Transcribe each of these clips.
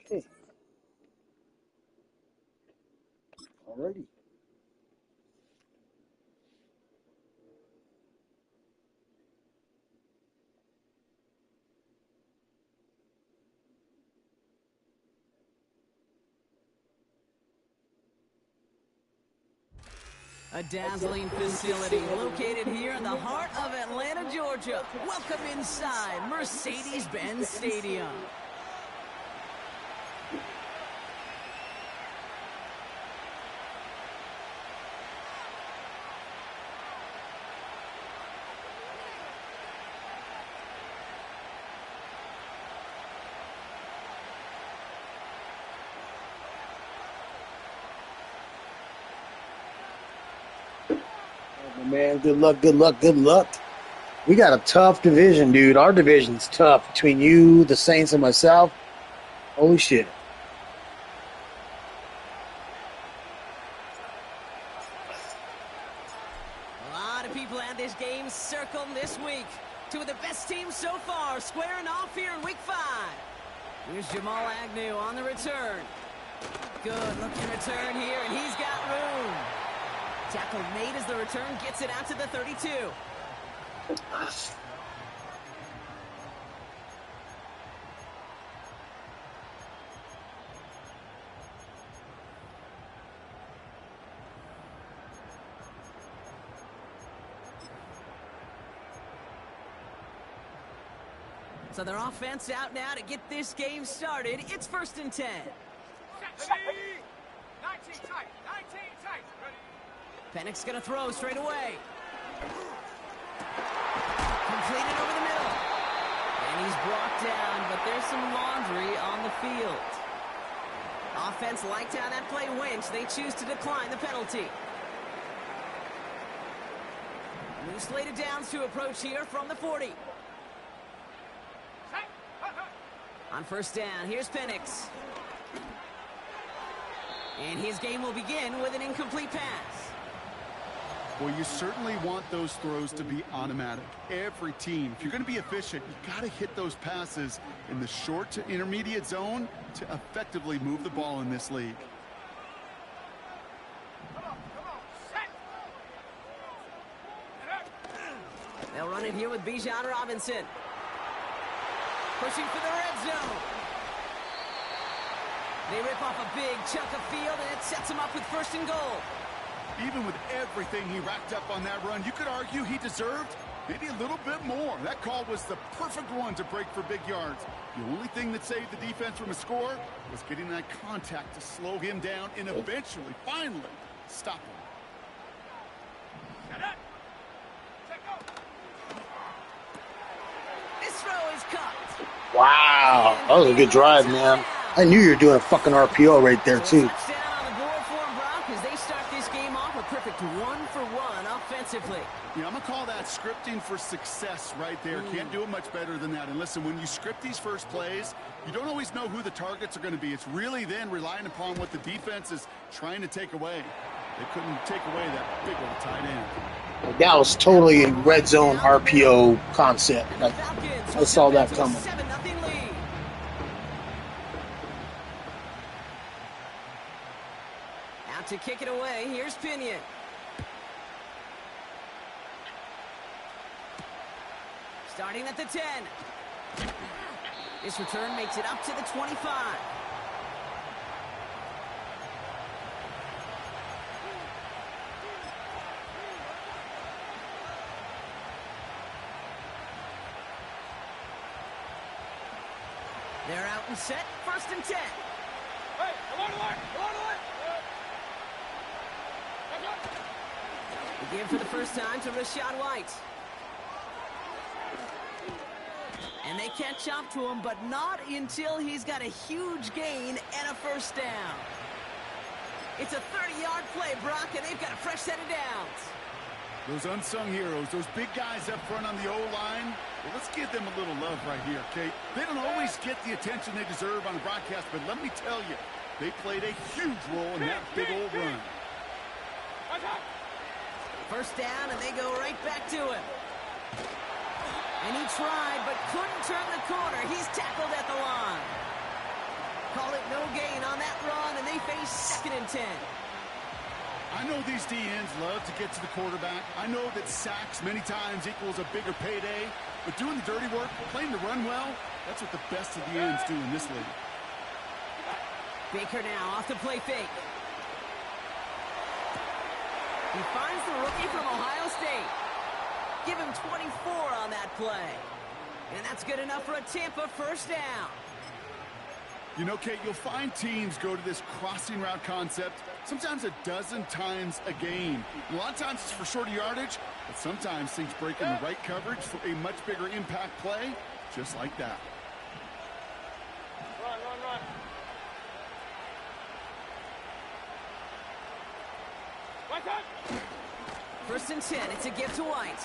Okay. Alrighty. A dazzling facility located here in the heart of Atlanta, Georgia. Welcome inside Mercedes-Benz Stadium. Man, good luck, good luck, good luck. We got a tough division, dude. Our division's tough between you, the Saints, and myself. Holy shit. A lot of people had this game circled this week. Two of the best teams so far squaring off here in Week 5. Here's Jamal Agnew on the return. Good looking return here, and he's got room. Tackle made as the return gets it out to the 32. So their offense out now to get this game started. It's 1st and 10. 19 tight, 19 tight. Phenix gonna throw straight away. Completed over the middle. And he's brought down, but there's some laundry on the field. Offense liked how that play went. They choose to decline the penalty. New slated downs to approach here from the 40. On 1st down, here's Phenix. And his game will begin with an incomplete pass. Well, you certainly want those throws to be automatic. Every team, if you're going to be efficient, you got to hit those passes in the short to intermediate zone to effectively move the ball in this league. They'll run it here with Bijan Robinson. Pushing for the red zone. They rip off a big chunk of field, and it sets him up with 1st and goal. Even with everything he racked up on that run, you could argue he deserved maybe a little bit more. That call was the perfect one to break for big yards. The only thing that saved the defense from a score was getting that contact to slow him down and eventually, finally, stop him. This throw is caught. Wow. That was a good drive, man. I knew you were doing a fucking RPO right there, too. Touchdown on the board for them, Brock, as they start this game off a perfect 1-for-1 offensively. Yeah, I'm going to call that scripting for success right there. Can't do it much better than that. And listen, when you script these first plays, you don't always know who the targets are going to be. It's really then relying upon what the defense is trying to take away. They couldn't take away that big old tight end. That was totally a red zone RPO concept. I saw that coming. 7-0 lead. Out to kick it away. Here's Pinion. Starting at the 10. This return makes it up to the 25. They're out and set. 1st and 10. Hey, along the line, along the line. The give for the first time to Rashad White. And they catch up to him, but not until he's got a huge gain and a 1st down. It's a 30-yard play, Brock, and they've got a fresh set of downs. Those unsung heroes, those big guys up front on the O-line, well, let's give them a little love right here, okay? They don't always get the attention they deserve on the broadcast, but let me tell you, they played a huge role in that big old run. 1st down, and they go right back to him. And he tried, but couldn't turn the corner. He's tackled at the line. Call it no gain on that run, and they face 2nd and 10. I know these D-ends love to get to the quarterback. I know that sacks many times equals a bigger payday. But doing the dirty work, playing the run well, that's what the best of the ends do in this league. Baker now off the play fake. He finds the rookie from Ohio State. Give him 24 on that play. And that's good enough for a Tampa first down. You know, Kate, you'll find teams go to this crossing route concept sometimes a dozen times a game. A lot of times it's for shorter yardage, but sometimes things break in the right coverage for a much bigger impact play, just like that. Run, run, run. Right side. 1st and 10. It's a give to White.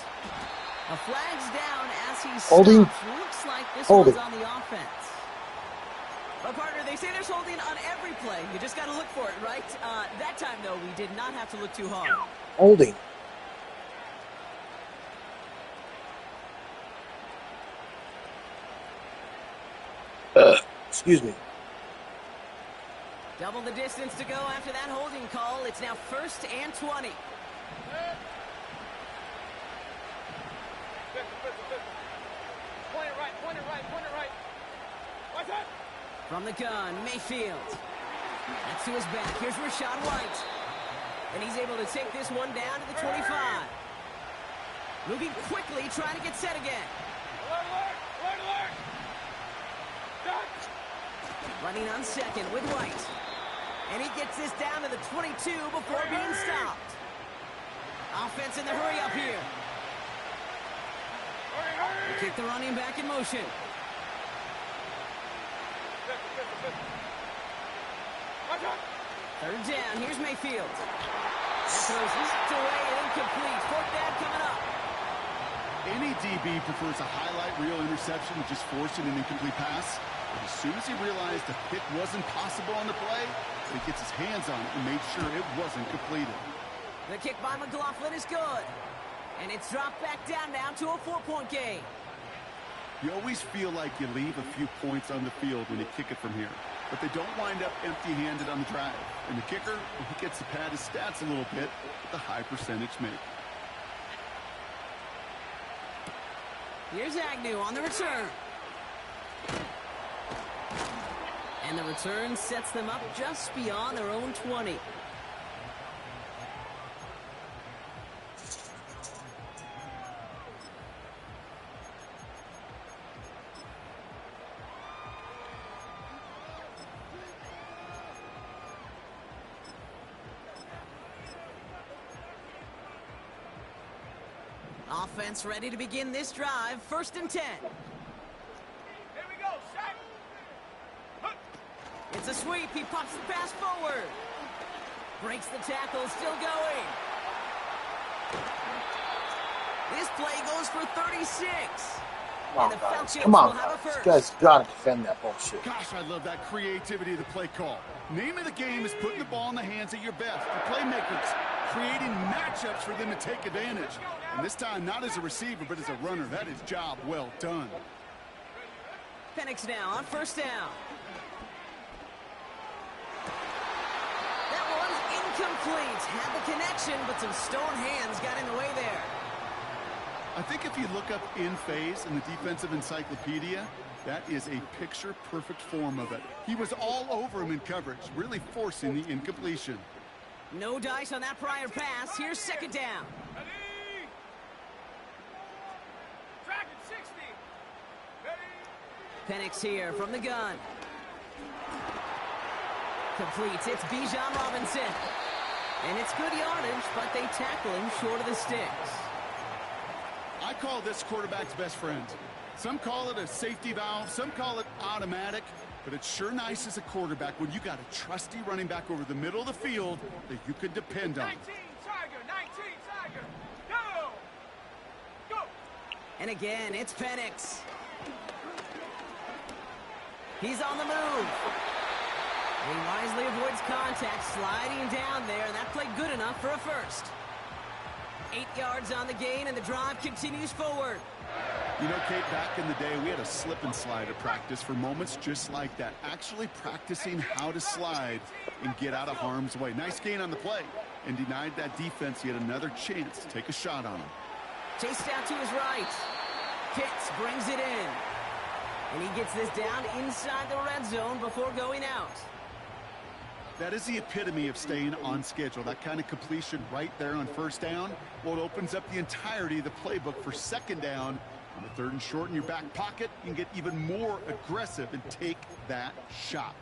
A flag's down as he stops. Holding. Looks like this Holding. one's on the offense. Well, partner, they say there's holding on every play. You just got to look for it, right? That time, though, we did not have to look too hard. Holding. Excuse me. Double the distance to go after that holding call. It's now 1st and 20. Point it right, point it right, point it right. Right side. From the gun, Mayfield. That's to his back. Here's Rashad White. And he's able to take this one down to the 25. Moving quickly, trying to get set again. Alert, alert, alert, alert. Done. Running on 2nd with White. And he gets this down to the 22 before being stopped. Offense in the hurry up here. Hurry, hurry. They kick the running back in motion. Right side. 3rd down, here's Mayfield. That throws knocked away and incomplete. 4th down coming up. Any DB prefers a highlight reel interception to just forcing an incomplete pass. But as soon as he realized a pick wasn't possible on the play, he gets his hands on it and made sure it wasn't completed. The kick by McLaughlin is good. And it's dropped back down now to a 4-point game. You always feel like you leave a few points on the field when you kick it from here. But they don't wind up empty-handed on the drive. And the kicker, he gets to pad his stats a little bit with a high percentage make. Here's Agnew on the return. And the return sets them up just beyond their own 20. Offense ready to begin this drive. 1st and 10. Here we go, sack. It's a sweep. He pops the pass forward. Breaks the tackle. Still going. This play goes for 36. Come on, And the guys. Falcons Come on, will have a guys. first. You guys got to defend that bullshit. Gosh, I love that creativity of the play call. Name of the game is putting the ball in the hands of your best. The playmakers, creating matchups for them to take advantage. And this time, not as a receiver, but as a runner. That is job well done. Penix now on 1st down. That one's incomplete. Had the connection, but some stone hands got in the way there. I think if you look up in phase in the defensive encyclopedia, that is a picture-perfect form of it. He was all over him in coverage, really forcing the incompletion. No dice on that prior pass. Here's 2nd down. Ready. Track at 60. Ready. Penix here from the gun. Completes. It's Bijan Robinson. And it's good yardage, but they tackle him short of the sticks. I call this quarterback's best friend. Some call it a safety valve, some call it automatic, but it's sure nice as a quarterback when you got a trusty running back over the middle of the field that you can depend on. 19 Tiger, 19 Tiger. Go. Go. And again, it's Penix. He's on the move. He wisely avoids contact, sliding down there, and that played good enough for a first. 8 yards on the gain, and the drive continues forward. You know, Kate, back in the day, we had a slip and slide at practice for moments just like that. Actually practicing how to slide and get out of harm's way. Nice gain on the play and denied that defense yet another chance to take a shot on him. Chased out to his right. Pitts brings it in. And he gets this down inside the red zone before going out. That is the epitome of staying on schedule. That kind of completion right there on first down. Well, it opens up the entirety of the playbook for second down. On the third and short in your back pocket, you can get even more aggressive and take that shot.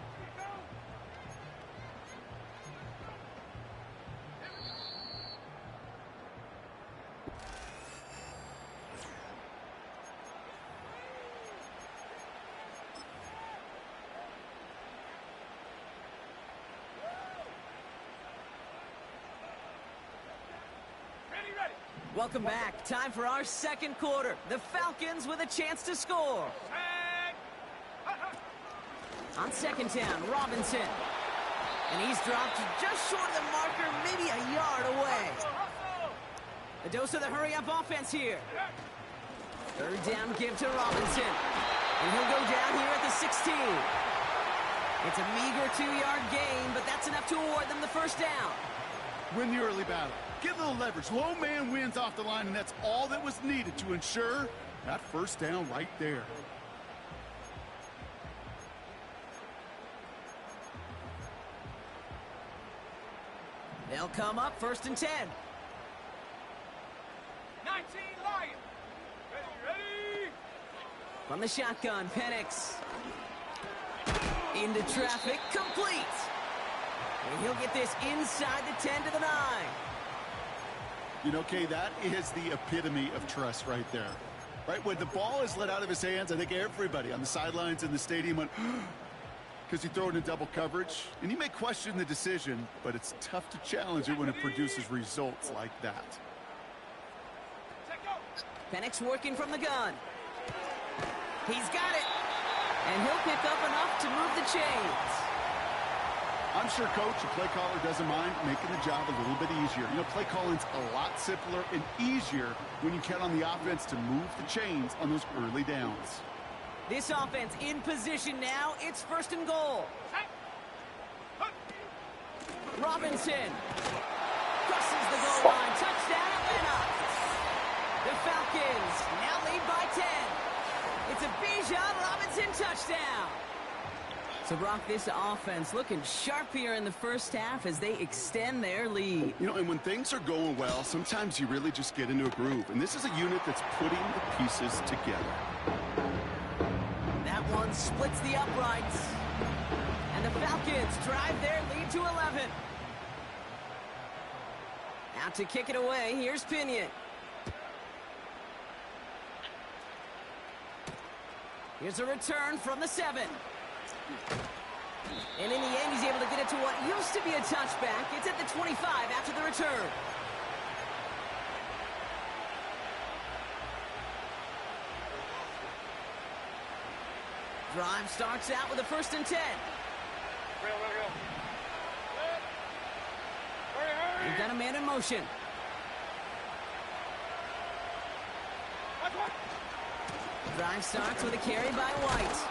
Welcome back. Time for our second quarter. The Falcons with a chance to score. On second down, Robinson. And he's dropped just short of the marker, maybe a yard away. A dose of the hurry-up offense here. Third down give to Robinson. And he'll go down here at the 16. It's a meager 2-yard gain, but that's enough to award them the first down. Win the early battle. Get a little leverage. Low man wins off the line, and that's all that was needed to ensure that first down right there. They'll come up first and 10. 19 Lions. Ready. From the shotgun, Penix. Into traffic, complete. And he'll get this inside the 10 to the 9. You know, Kay, that is the epitome of trust right there. Right, when the ball is let out of his hands, I think everybody on the sidelines in the stadium went, because he threw it in double coverage. And you may question the decision, but it's tough to challenge it when it produces results like that. Penix working from the gun. He's got it. And he'll pick up enough to move the chains. I'm sure, Coach, the play caller doesn't mind making the job a little bit easier. You know, play calling's a lot simpler and easier when you count on the offense to move the chains on those early downs. This offense in position now. It's first and goal. Robinson crosses the goal line. Touchdown, Atlanta. The Falcons now lead by 10. It's a Bijan Robinson touchdown. So, Brock, this offense looking sharp here in the first half as they extend their lead. You know, and when things are going well, sometimes you really just get into a groove. And this is a unit that's putting the pieces together. That one splits the uprights. And the Falcons drive their lead to 11. Out to kick it away, here's Pinion. Here's a return from the 7. And in the end, he's able to get it to what used to be a touchback. It's at the 25 after the return. Drive starts out with a first and 10. Real. Hurry. We've got a man in motion. Drive starts with a carry by White.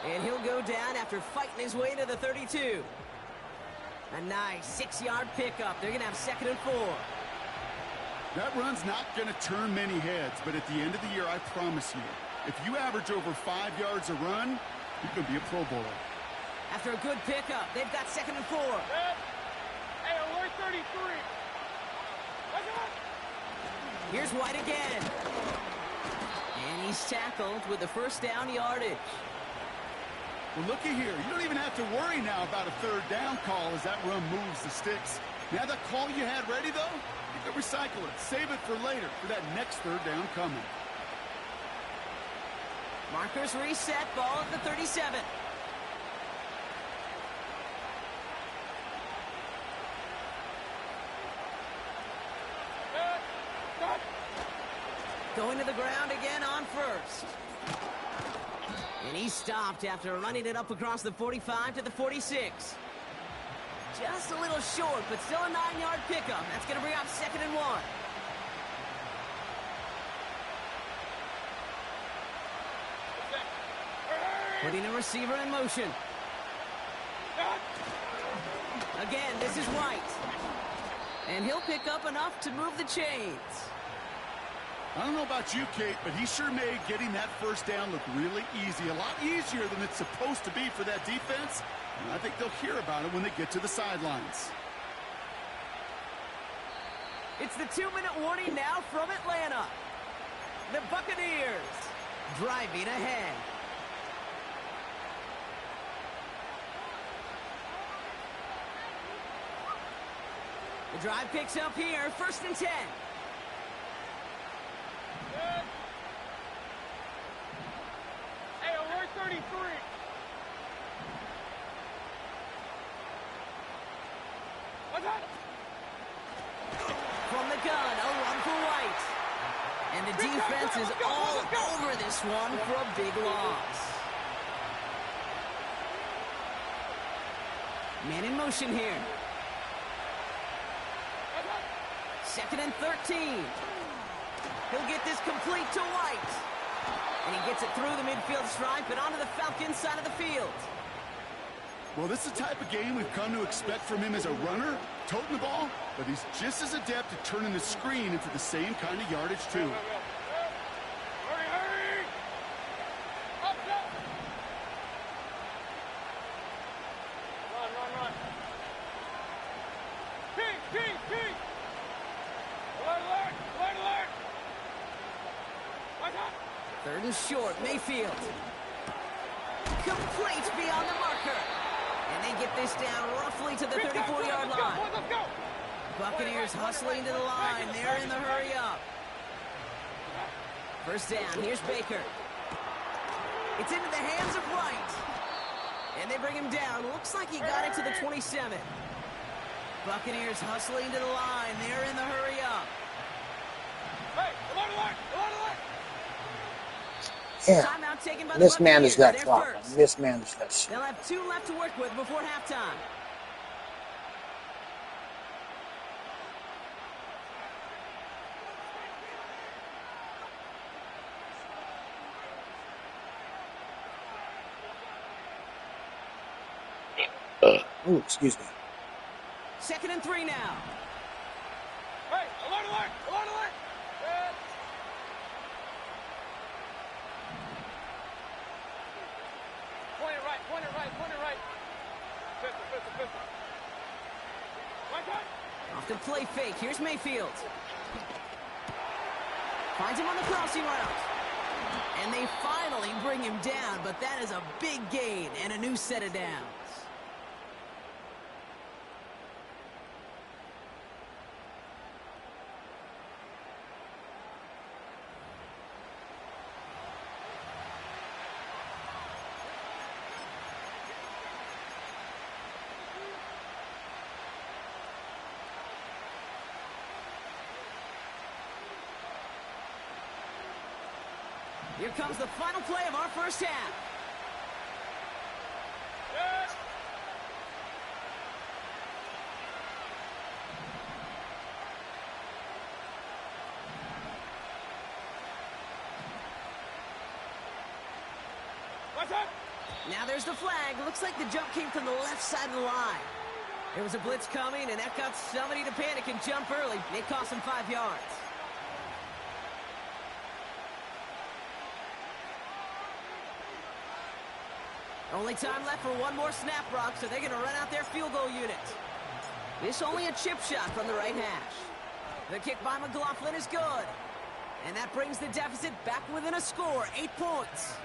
And he'll go down after fighting his way to the 32. A nice 6-yard pickup. They're going to have second and 4. That run's not going to turn many heads, but at the end of the year, I promise you, if you average over 5 yards a run, you're going to be a Pro Bowler. After a good pickup, they've got second and 4. Hey, alert 33. Here's White again. And he's tackled with the first down yardage. Well, looky here. You don't even have to worry now about a third down call as that run moves the sticks. Now that call you had ready, though, you can recycle it. Save it for later for that next third down coming. Markers reset, ball at the 37. Going to the ground again on first. And he stopped after running it up across the 45 to the 46. Just a little short, but still a 9-yard pickup. That's going to bring up second and 1. Putting a receiver in motion. Again, this is White. And he'll pick up enough to move the chains. I don't know about you, Kate, but he sure made getting that first down look really easy. A lot easier than it's supposed to be for that defense. And I think they'll hear about it when they get to the sidelines. It's the 2-minute warning now from Atlanta. The Buccaneers driving ahead. The drive picks up here, 1st and 10. Hey, alert 33. What's that? From the gun, a run for White. And the defense is all over this one for a big loss. Man in motion here. 2nd and 13. He'll get this complete to White. And he gets it through the midfield stripe and onto the Falcons side of the field. Well, this is the type of game we've come to expect from him as a runner, toting the ball, but he's just as adept at turning the screen into the same kind of yardage, too. Hurry, hurry! Up, up! Run. Ping! Alert! What's up? 3rd and short, Mayfield. Complete beyond the marker. And they get this down roughly to the 34-yard line. Let's go! Buccaneers hustling to the line. They're in the hurry up. 1st down. Here's Baker. It's into the hands of White. And they bring him down. Looks like he got it to the 27. Buccaneers hustling to the line. They're in the hurry up. Hey, alert! Yeah. Timeout taken by the Mismanaged that Buccaneers. clock. They're first. Mismanaged that shit. They'll have 2 left to work with before halftime. Ooh, excuse me. 2nd and 3 now. Hey, alert! Point it right. 50. Off the play fake. Here's Mayfield. Finds him on the crossing route. And they finally bring him down, but that is a big gain and a new set of downs. Here comes the final play of our first half. What's up? Now there's the flag. Looks like the jump came from the left side of the line. There was a blitz coming, and that got somebody to panic and jump early. It cost him 5 yards. Only time left for one more snap, Brock, so they're going to run out their field goal unit. This only a chip shot from the right hash. The kick by McLaughlin is good. And that brings the deficit back within a score, 8 points.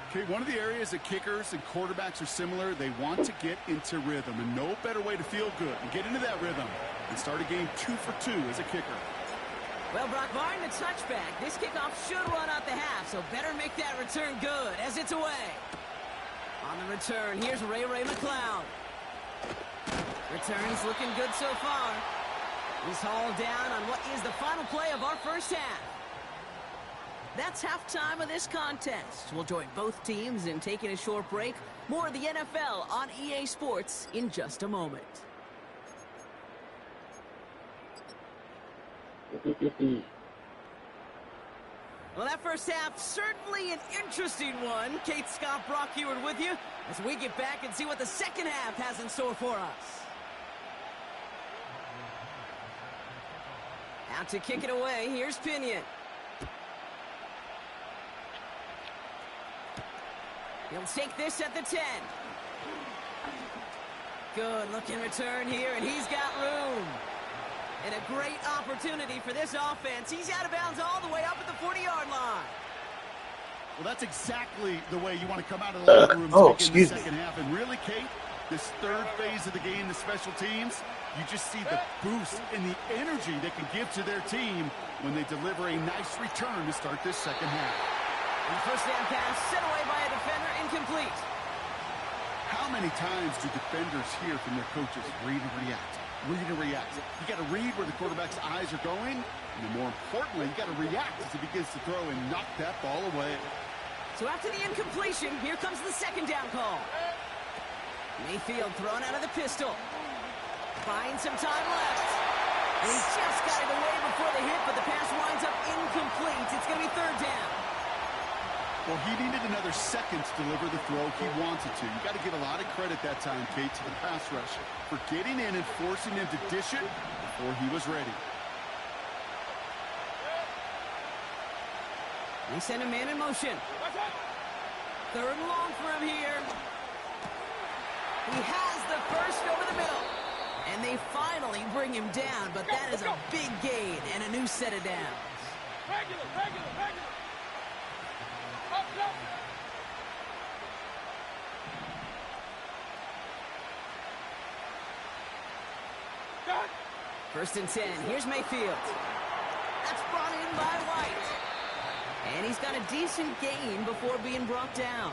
Okay, one of the areas that kickers and quarterbacks are similar, they want to get into rhythm, and no better way to feel good and get into that rhythm and start a game 2 for 2 as a kicker. Well, Brock, barring the touchback, this kickoff should run out the half, so better make that return good as it's away. On the return, here's Ray McLeod. Returns looking good so far. He's hauled down on what is the final play of our first half. That's halftime of this contest. We'll join both teams in taking a short break. More of the NFL on EA Sports in just a moment. Well, that first half, certainly an interesting one. Kate Scott, Brock Heward with you as we get back and see what the second half has in store for us. Out to kick it away, here's Pinion. He'll take this at the 10. Good looking return here, and he's got room. And a great opportunity for this offense. He's out of bounds all the way up at the 40-yard line. Well, that's exactly the way you want to come out of the locker room to begin the second half. And really, Kate, this third phase of the game, the special teams, you just see the boost and the energy they can give to their team when they deliver a nice return to start this second half. And the first down pass sent away by a defender, incomplete. How many times do defenders hear from their coaches, read and react? Read and react. You got to read where the quarterback's eyes are going, and more importantly, you got to react as he begins to throw and knock that ball away. So after the incompletion, here comes the second down call. Mayfield thrown out of the pistol. Finds some time left. And he just got it away before the hit, but the pass winds up incomplete. It's going to be third down. Well, he needed another second to deliver the throw he wanted to. You got to give a lot of credit that time, Kate, to the pass rush for getting in and forcing him to dish it before he was ready. They send a man in motion. Third and long for him here. He has the first over the middle. And they finally bring him down, but that is a big gain and a new set of downs. Regular. Up. First and 10. Here's Mayfield. That's brought in by White. And he's got a decent gain before being brought down.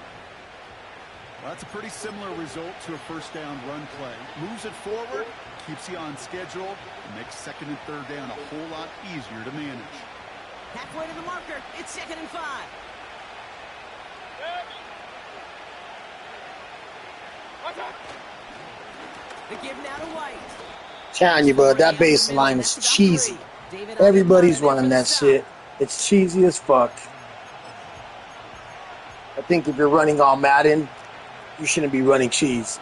Well, that's a pretty similar result to a first down run play. Moves it forward, keeps you on schedule, and makes second and third down a whole lot easier to manage. Halfway to the marker. It's 2nd and 5. The give now to White. Telling you, bud, that baseline is cheesy. Everybody's running that shit. It's cheesy as fuck. I think if you're running all Madden, you shouldn't be running cheese.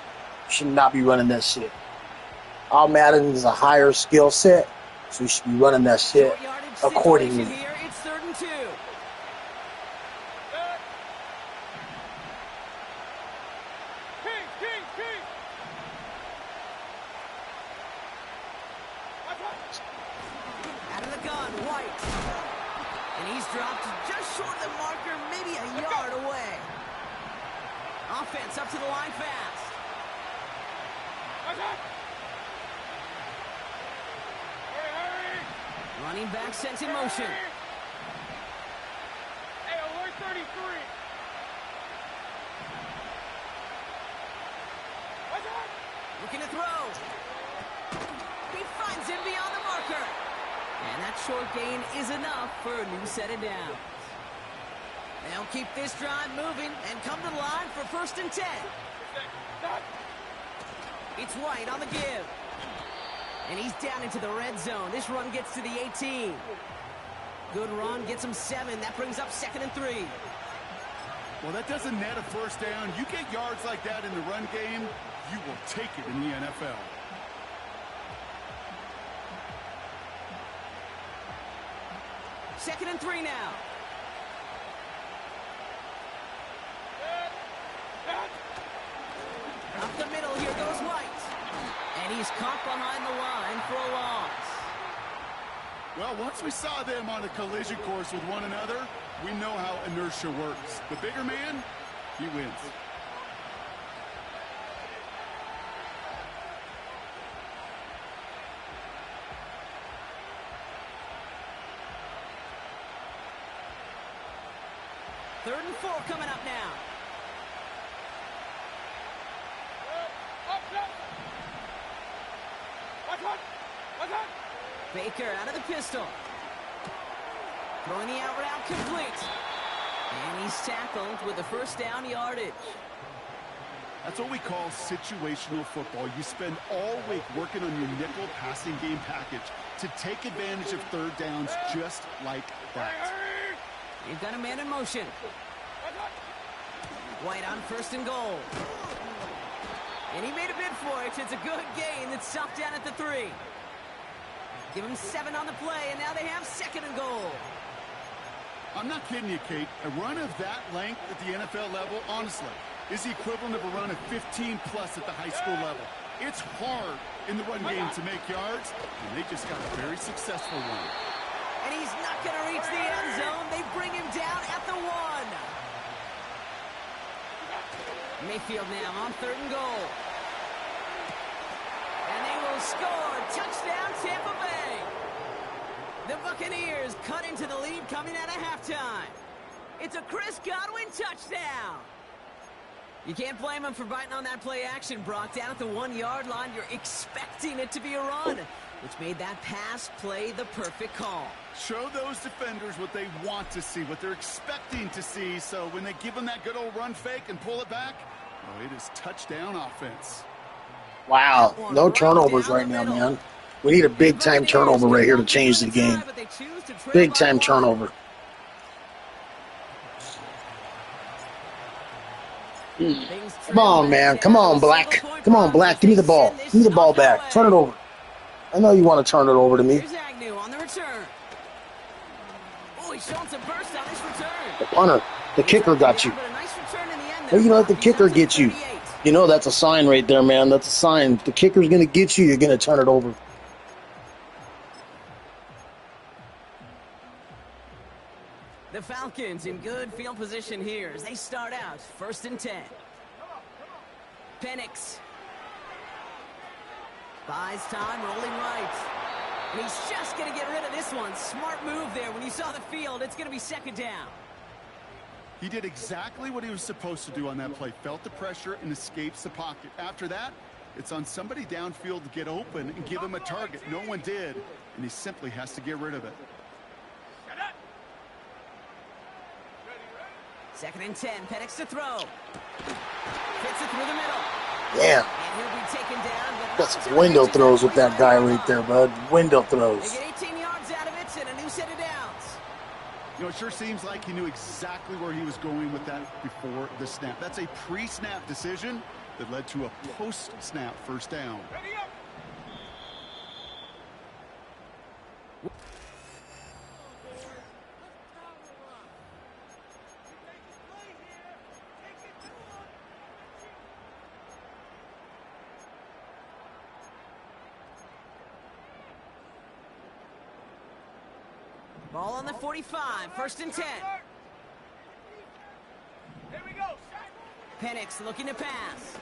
You should not be running that shit. All Madden is a higher skill set, so you should be running that shit accordingly. Here, it's 3rd and 2. Out of the gun, White. And he's dropped just short of the marker, maybe a yard away. Offense up to the line fast. Hurry! Running back sent in motion. Hey, alert 33. Looking to throw. He finds him beyond the marker. And that short gain is enough for a new set of downs. They'll keep this drive moving and come to the line for 1st and 10. It's White on the give. And he's down into the red zone. This run gets to the 18. Good run, gets him 7. That brings up 2nd and 3. Well, that doesn't net a first down. You get yards like that in the run game, you will take it in the NFL. Second and 3 now. Up the middle, here goes White. And he's caught behind the line for a loss. Well, once we saw them on a collision course with one another, we know how inertia works. The bigger man, he wins. Third and 4 coming up now. Baker out of the pistol. Throwing the out route complete. And he's tackled with the first down yardage. That's what we call situational football. You spend all week working on your nickel passing game package to take advantage of third downs just like that. They've got a man in motion. White on 1st and goal. And he made a bid for it. It's a good gain that's stopped down at the 3. Give him 7 on the play, and now they have 2nd and goal. I'm not kidding you, Kate. A run of that length at the NFL level, honestly, is the equivalent of a run of 15-plus at the high school level. It's hard in the run game to make yards, and they just got a very successful one. And he's not going to reach the end zone. They bring him down at the 1. Mayfield now on 3rd and goal. And they will score. Touchdown, Tampa Bay. The Buccaneers cut into the lead coming out of halftime. It's a Chris Godwin touchdown. You can't blame him for biting on that play action, Brock. Down at the 1-yard line, you're expecting it to be a run, which made that pass play the perfect call. Show those defenders what they want to see, what they're expecting to see, so when they give them that good old run fake and pull it back, oh, it is touchdown offense. Wow, no turnovers right now, man. We need a big-time turnover right here to change the game. Big-time turnover. Come on, man. Come on, Black. Come on, Black. Give me the ball. Give me the ball back. Turn it over. I know you want to turn it over to me. Here's Agnew on the return. Oh, he's showing some burst on this return. The punter, the kicker got you. Well, you let the kicker get you. You know that's a sign right there, man. That's a sign. If the kicker's going to get you, you're going to turn it over. The Falcons in good field position here as they start out 1st and 10. Penix buys time, rolling right. And he's just going to get rid of this one. Smart move there. When you saw the field, it's going to be 2nd down. He did exactly what he was supposed to do on that play. Felt the pressure and escapes the pocket. After that, it's on somebody downfield to get open and give him a target. No one did, and he simply has to get rid of it. 2nd and 10. Penix to throw. Fits it through the middle. Yeah. And he'll be taken down. Got some window throws with that guy right there, bud. Window throws. They get 18 yards out of it and a new set of downs. You know, it sure seems like he knew exactly where he was going with that before the snap. That's a pre-snap decision that led to a post-snap 1st down. Ball on the 45, 1st and 10. Here we go. Penix looking to pass.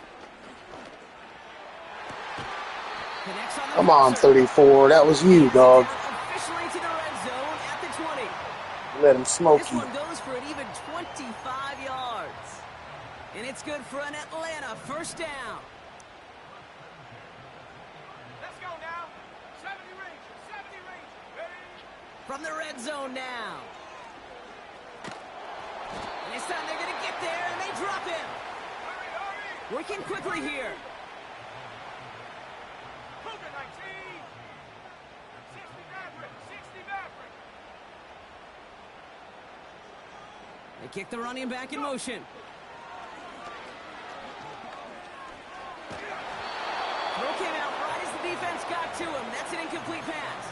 Penix on the Come on, 34. That was you, dog. Officially to the red zone at the 20. Let him smoke This you. one goes for an even 25 yards. And it's good for an Atlanta 1st down. Let's go now. 70 range. 70 range. Ready? From the red zone now. And this time they're going to get there, and they drop him. Hurry, hurry. Working quickly here. Move it, 19. 60 Maverick. 60 Maverick. They kick the running back in motion. Throw came out right as the defense got to him. That's an incomplete pass.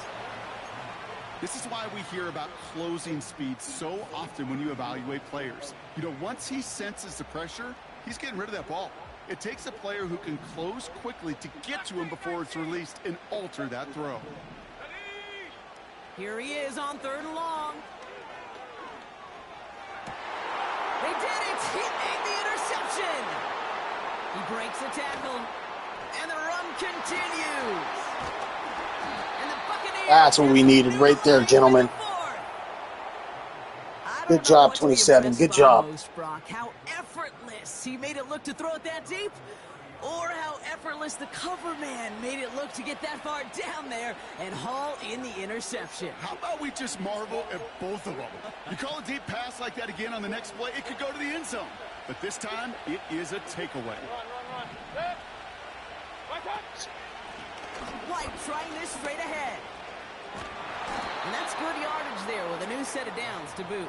This is why we hear about closing speed so often when you evaluate players. You know, once he senses the pressure, he's getting rid of that ball. It takes a player who can close quickly to get to him before it's released and alter that throw. Here he is on 3rd and long. They did it! He made the interception! He breaks the tackle, and the run continues. And the Buccaneers. That's what we needed right there, gentlemen. Good job, 27. Good job. Brock. How effortless he made it look to throw it that deep, or how effortless the cover man made it look to get that far down there and haul in the interception. How about we just marvel at both of them? You call a deep pass like that again on the next play, it could go to the end zone. But this time, it is a takeaway. Run. Set. Right touch. White trying this straight ahead. And that's good yardage there with a new set of downs to boot.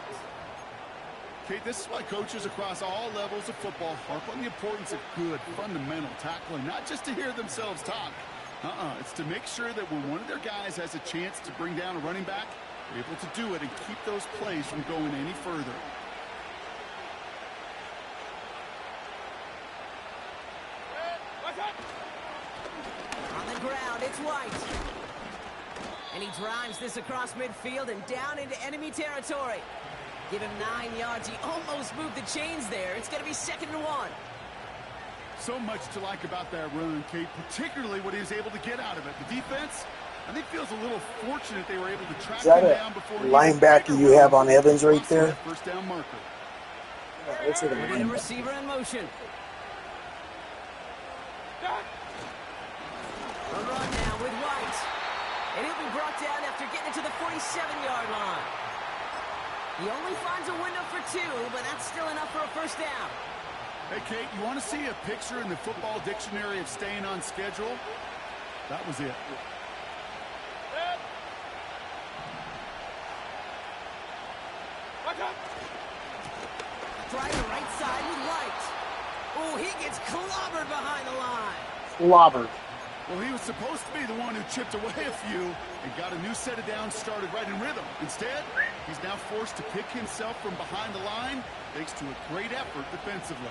Kate, this is why coaches across all levels of football harp on the importance of good, fundamental tackling, not just to hear themselves talk. It's to make sure that when one of their guys has a chance to bring down a running back, they're able to do it and keep those plays from going any further. On the ground, it's White. And he drives this across midfield and down into enemy territory. Give him 9 yards. He almost moved the chains there. It's going to be 2nd and 1. So much to like about that run, Kate, particularly what he was able to get out of it. The defense, I think, feels a little fortunate they were able to track him down before he linebacker you have on Evans right there? First down marker. Yeah, looks like a Putting a receiver in motion. A run now with White. And he'll be brought down after getting it to the 47-yard line. He only finds a window for 2, but that's still enough for a first down. Hey, Kate, you want to see a picture in the football dictionary of staying on schedule? That was it. Try the right side with White. Oh, he gets clobbered behind the line. Clobbered. Well, he was supposed to be the one who chipped away a few and got a new set of downs started right in rhythm. Instead, he's now forced to pick himself from behind the line thanks to a great effort defensively.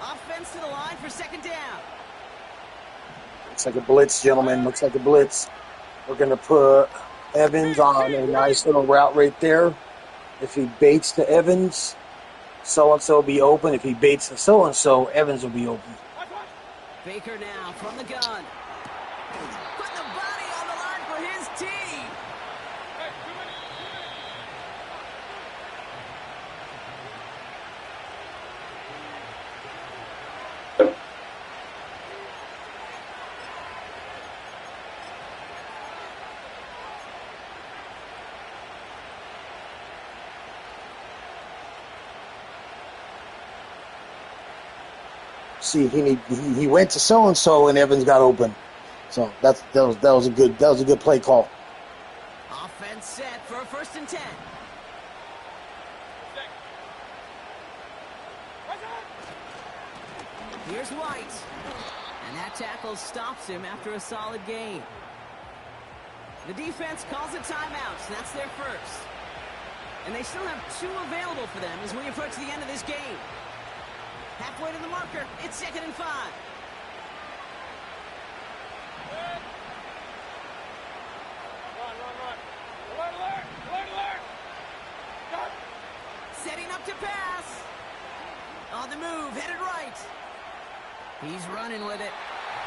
Offense to the line for 2nd down. Looks like a blitz, gentlemen. Looks like a blitz. We're going to put Evans on a nice little route right there. If he baits to Evans, so-and-so will be open. If he baits to so-and-so, Evans will be open. Baker now from the gun. Putting the body on the line for his team. See, he went to so-and-so and Evans got open. So that was a good play call. Offense set for a 1st and 10. Here's White. And that tackle stops him after a solid gain. The defense calls a timeout, so that's their first. And they still have 2 available for them as we approach the end of this game. Halfway to the marker, it's 2nd and 5. Run. Alert. Stop. Setting up to pass. On the move, headed right. He's running with it.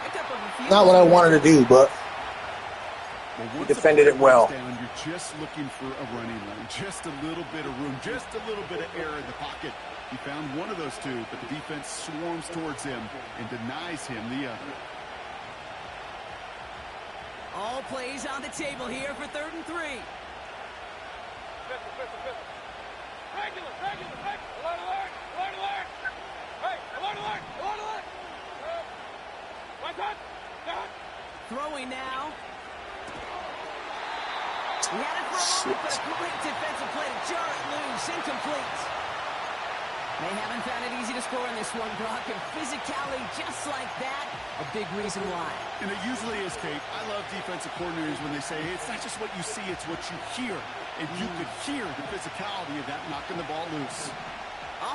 Picked up a few. Not what I wanted to do, but he defended it well. Down, you're just looking for a running lane, just a little bit of room, just a little bit of air in the pocket. He found one of those 2, but the defense swarms towards him and denies him the other. All plays on the table here for 3rd and 3. Regular. Alert. Hey, alert. What's up? Throwing now. He had it for a moment, but a great defensive play to jar it loose. Incomplete. They haven't found it easy to score in this one, Brock, and physicality just like that, a big reason why. And it usually is, Kate. I love defensive coordinators when they say, hey, it's not just what you see, it's what you hear. And you could hear the physicality of that knocking the ball loose.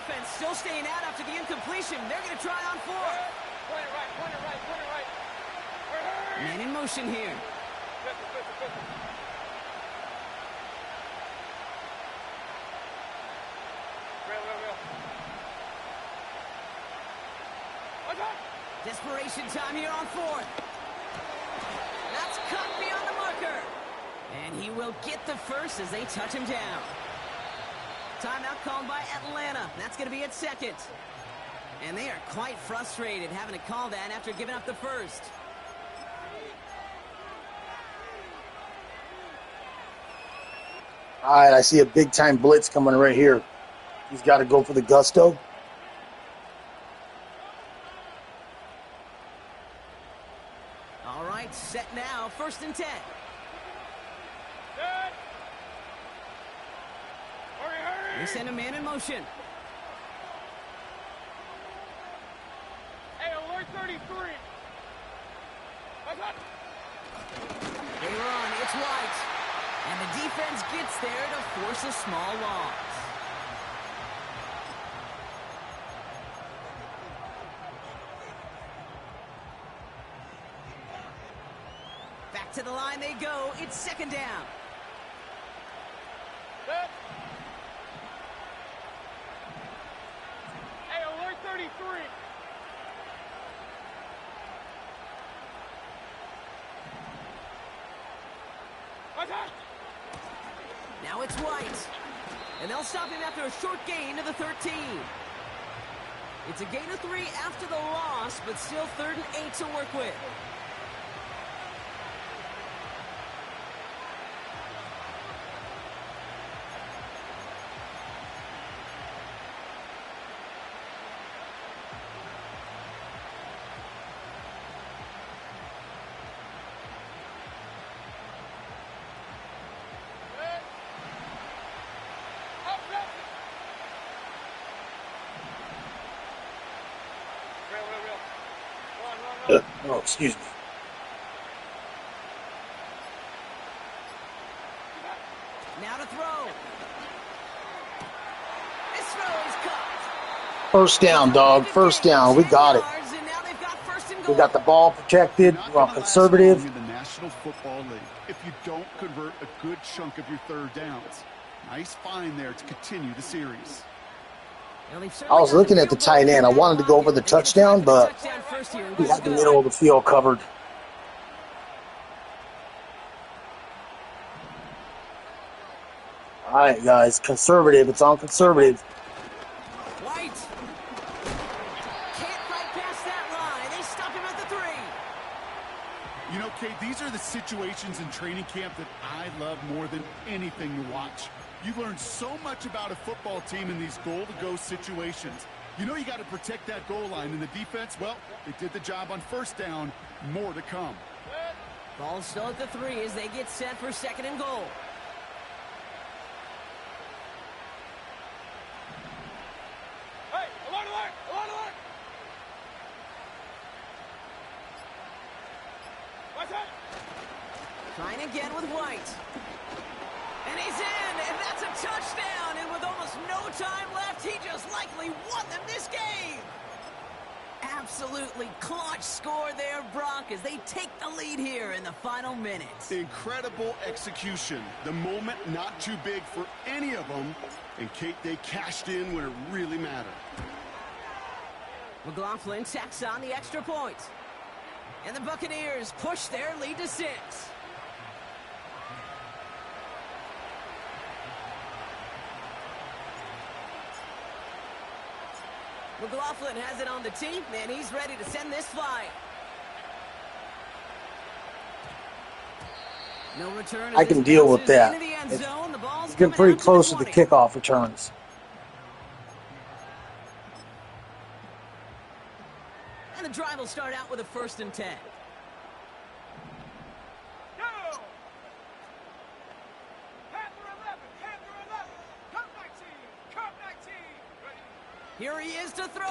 Offense still staying out after the incompletion. They're going to try on 4. Point it right. Man in motion here. Desperation time here on 4th. That's cut beyond the marker. And he will get the first as they touch him down. Timeout called by Atlanta. That's going to be at 2nd. And they are quite frustrated having to call that after giving up the first. All right, I see a big-time blitz coming right here. He's got to go for the gusto. All right, set now, 1st and 10. send a man in motion. Hey, alert 33. They run, it's White. And the defense gets there to force a small loss. Back to the line they go. It's second down. Set. Hey, alert 33. Attack. Now it's White. And they'll stop him after a short gain to the 13. It's a gain of 3 after the loss, but still 3rd and 8 to work with. Oh, excuse me. Now to throw. This throw is caught. First down, dog. First down. We got it. And now they've got 1st and goal. We got the ball protected. We're all conservative. In the National Football League, if you don't convert a good chunk of your 3rd downs. Nice find there to continue the series. I was looking at the tight end. I wanted to go over the touchdown, but we had the middle of the field covered. All right, guys. Conservative. It's on conservative. White can't fight past that line. They stop him at the 3. You know, Kate, these are the situations in training camp that I love more than anything to watch. You learn so much about a football team in these goal-to-go situations. You know you got to protect that goal line, and the defense, well, they did the job on 1st down. More to come. Ball still at the 3 as they get set for 2nd and goal. Hey, alert, alert, alert, alert. What's that? Trying again with White. And he's in, and that's a touchdown. And with almost no time left, he just likely won them this game. Absolutely clutch score there, Brock, as they take the lead here in the final minutes. Incredible execution. The moment not too big for any of them. And, Kate, they cashed in when it really mattered. McLaughlin tacks on the extra point. And the Buccaneers push their lead to 6. McLaughlin has it on the tee, and he's ready to send this flying. No return. I can deal with that. It's been pretty close to the kickoff returns. And the drive will start out with a 1st and 10. Go. Panther 11, Panther 11. Come 19, come 19. Ready. Here he is to throw.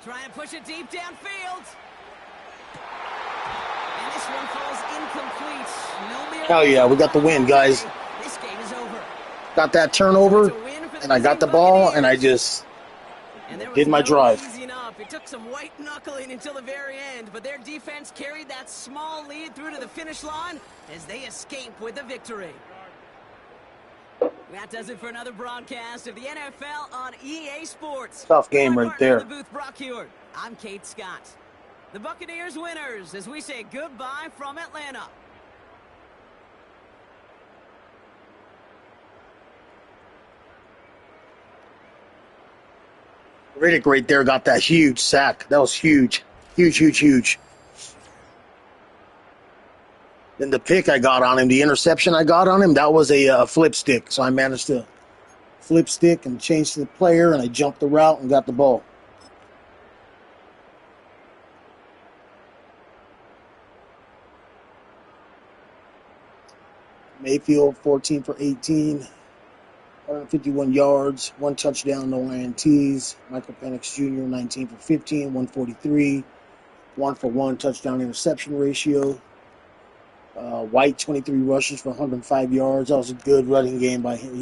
Trying to push it deep downfield. And this one falls incomplete. No miracle. Hell yeah, we got the win, guys. This game is over. Got that turnover, and I got the ball, and I just did my drive. Easy enough. It took some white knuckling until the very end, but their defense carried that small lead through to the finish line as they escape with the victory. That does it for another broadcast of the NFL on EA Sports. Tough game right there. The booth, Brock Hewitt. I'm Kate Scott. The Buccaneers winners as we say goodbye from Atlanta. Riddick right there got that huge sack. That was huge. Huge, huge, huge. Then the pick I got on him, the interception I got on him, that was a flip stick. So I managed to flip stick and change to the player, and I jumped the route and got the ball. Mayfield, 14 for 18, 151 yards, 1 touchdown, no INTs. BlackPHinix Jr., 19 for 15, 143, 1 for 1 touchdown interception ratio. White, 23 rushes for 105 yards. That was a good running game by him.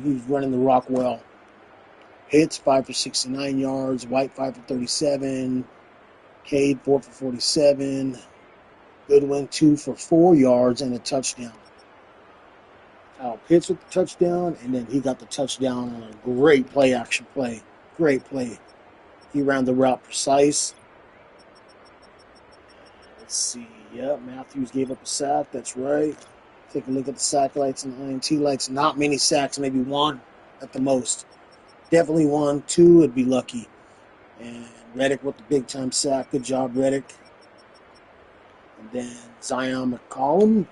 He's running the rock well. Hits, 5 for 69 yards. White, 5 for 37. Cade, 4 for 47. Goodwin, 2 for 4 yards and a touchdown. Pitts with the touchdown, and then he got the touchdown on a great play-action play. Great play. He ran the route precise. Let's see. Yep, Matthews gave up a sack. That's right. Take a look at the sack lights and INT lights. Not many sacks, maybe 1 at the most. Definitely 1, 2 would be lucky. And Reddick with the big-time sack. Good job, Reddick. And then Zion McCollum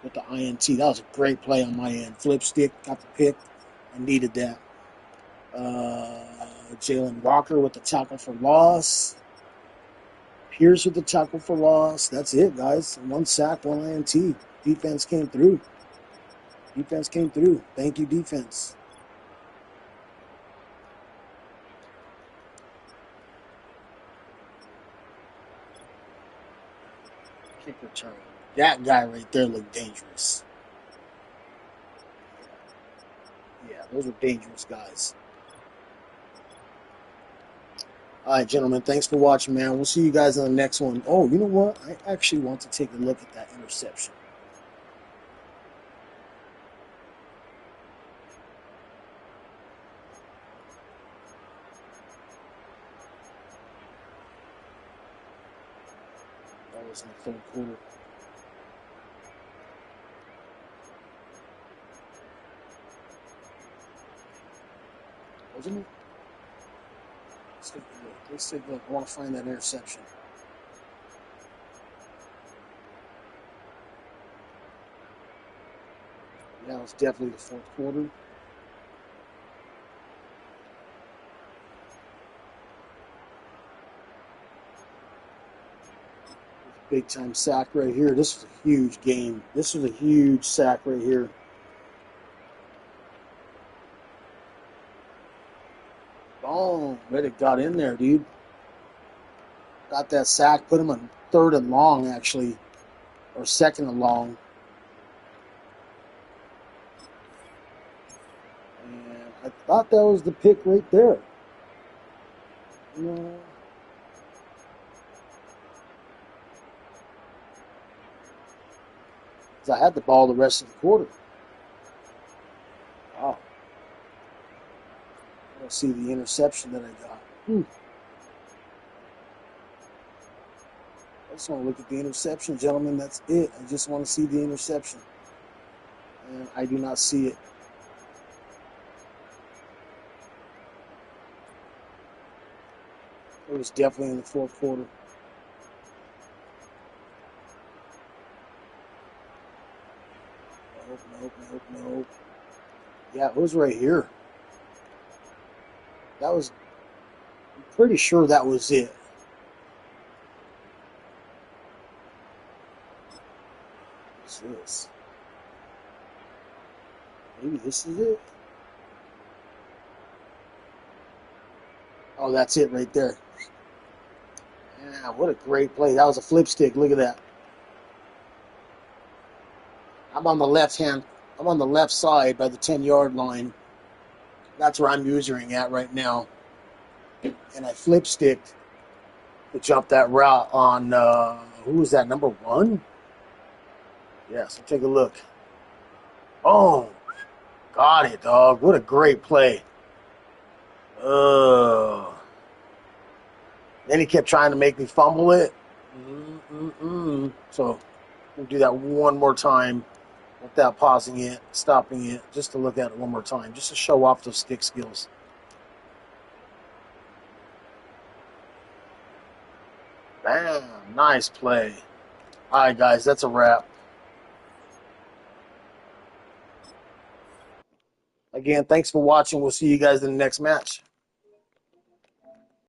with the INT. That was a great play on my end. Flip stick, got the pick. I needed that. Jalen Walker with the tackle for loss. Pierce with the tackle for loss. That's it, guys. 1 sack, 1 INT. Defense came through. Defense came through. Thank you, defense. Kick return. That guy right there looked dangerous. Yeah, those are dangerous guys. All right, gentlemen, thanks for watching, man. We'll see you guys in the next one. Oh, you know what? I actually want to take a look at that interception. That was in the 3rd quarter. Wasn't it? Let's take a look. I want to find that interception. Yeah, it was definitely the 4th quarter. Big time sack right here. This was a huge game. This was a huge sack right here. Oh, Reddick got in there, dude. Got that sack. Put him on 3rd and long, actually. Or 2nd and long. And I thought that was the pick right there. No. I had the ball the rest of the quarter. Wow. I don't see the interception that I got. I just want to look at the interception, gentlemen. That's it. I just want to see the interception. And I do not see it. It was definitely in the 4th quarter. Nope. Yeah, it was right here. That was, I'm pretty sure that was it. What's this? Maybe this is it? Oh, that's it right there. Yeah, what a great play. That was a flip stick. Look at that. I'm on the left side by the 10-yard line. That's where I'm usering at right now. And I flip sticked to jump that route on, who was that, number 1? Yeah, so take a look. Oh, got it, dog. What a great play. Then he kept trying to make me fumble it. So we'll do that one more time without pausing it, stopping it, just to look at it one more time, just to show off those stick skills. Bam, nice play. All right, guys, that's a wrap. Again, thanks for watching. We'll see you guys in the next match.